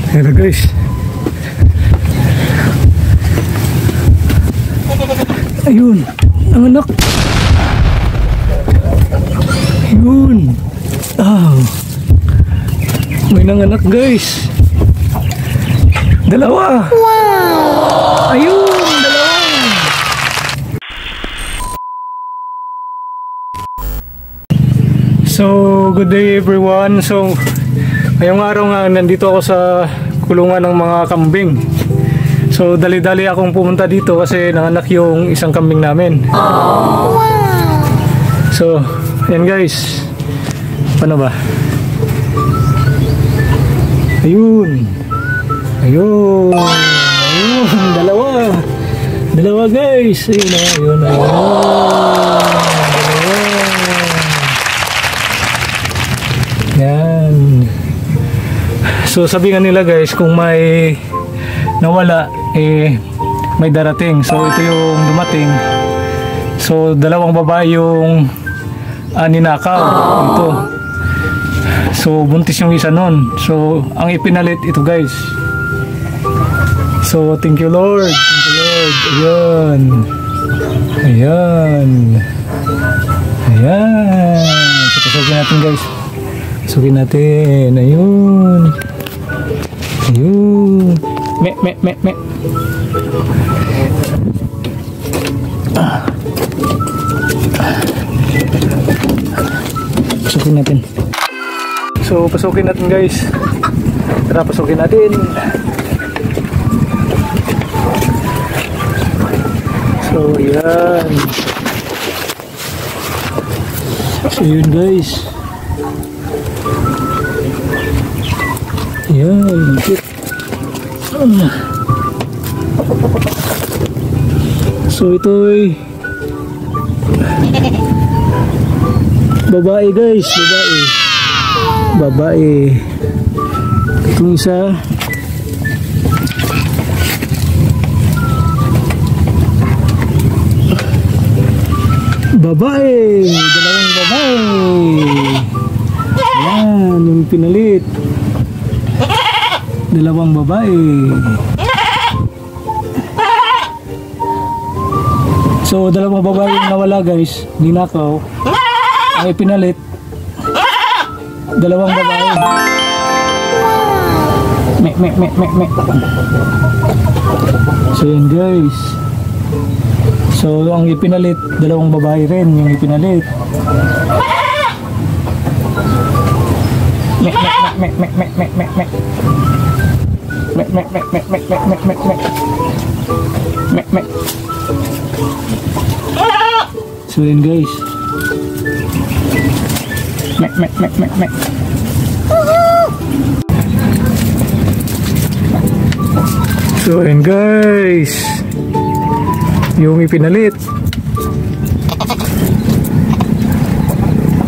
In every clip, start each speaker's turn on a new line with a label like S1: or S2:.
S1: Ayan na guys. Ayun, ang anak. Ayun. May nanganak guys. Dalawa. Wow. Ayun, dalawa. So, good day everyone. So, ngayong araw nga nandito ako sa kulungan ng mga kambing. So, dali-dali akong pumunta dito kasi nanganak yung isang kambing namin. Wow. So, ayan guys. Paano ba? Ayun. Ayun. Ayun. Dalawa. Dalawa guys. Ayun. Ayun. Yan. So sabi nga nila guys, kung may nawala, may darating. So ito yung dumating. So dalawang babae yung ninakaw. Ito. So buntis yung isa nun. So ang ipinalit ito guys. So thank you Lord. Thank you Lord. Ayan. Ayan. Ayan. So pasugin natin guys. Pasugin natin. Ayun. Ayun. Me. Pasukin natin. So, pasukin natin guys. Tara, pasukin natin. So, yan. So, yun guys. Yan, cute. So ito'y babae guys, babae. Itong isa babae, dalawang babae. Yan, yung pinalit. Dalawang babae. So dalawang babae yung nawala guys, ninakaw. Ay pinalit dalawang babae. Me. So yan guys. So ang ipinalit, dalawang babae rin yung ipinalit. Me. So yun guys. Me. So yun guys. Yung ipinalit.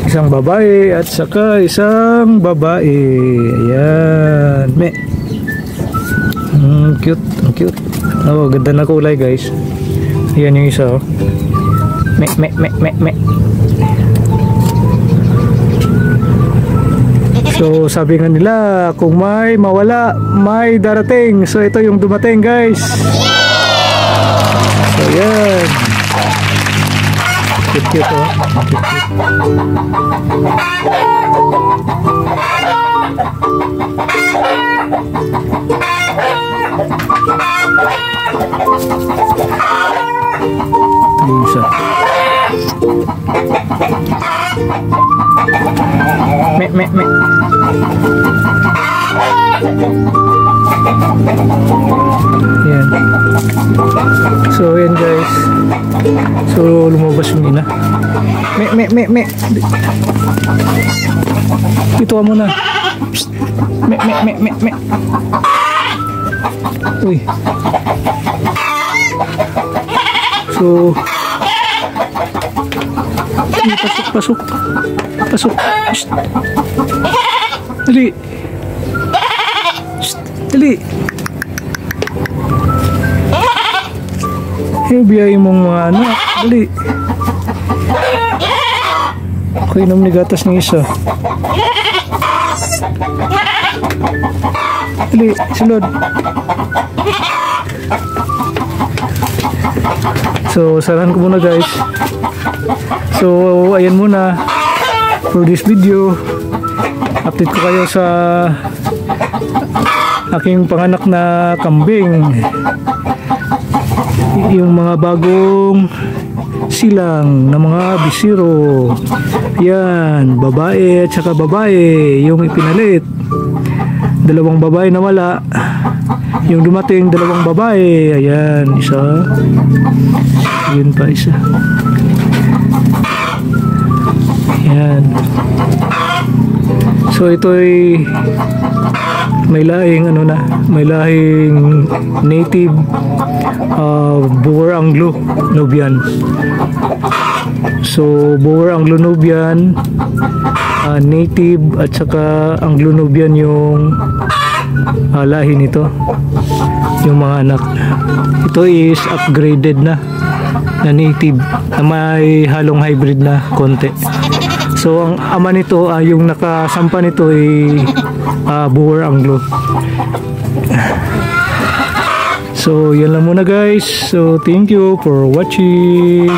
S1: Isang babae at saka isang babae. Ayan. Me. Cute. Ang cute. Oh, ganda na kulay guys. Ayan yung isa oh. Me. So sabi nga nila, kung may mawala, may darating. So ito yung dumating guys. So yan. Cute oh. Isa. Me. Yan. So yan guys. So lumabas yung ina. Me. Ito ka muna. Me. Uy. So pasok. Shh. Dali. Shh. Dali. Biyahin mong mga anak. Dali. Ako inom ni gatas ng isa. Dali, sulod. So, sarahan ko muna guys. So, ayan muna for this video. Update ko kayo sa aking panganak na kambing. Yung mga bagong silang na mga bisiro. Yan, babae at saka babae yung ipinalit. Dalawang babae na wala. Yung dumating, dalawang babae. Ayan, isa. Yun pa, isa. Ayan. So ito'y may lahing ano na, may lahing native Boer Anglo-Nubian. So Boer Anglo-Nubian, native at saka Anglo-Nubian yung lahi nito, yung mga anak. Ito is upgraded na native na may halong hybrid na konti. So ang ama nito, yung nakasampa nito ay Boer Anglo. So yan lang muna guys. So thank you for watching.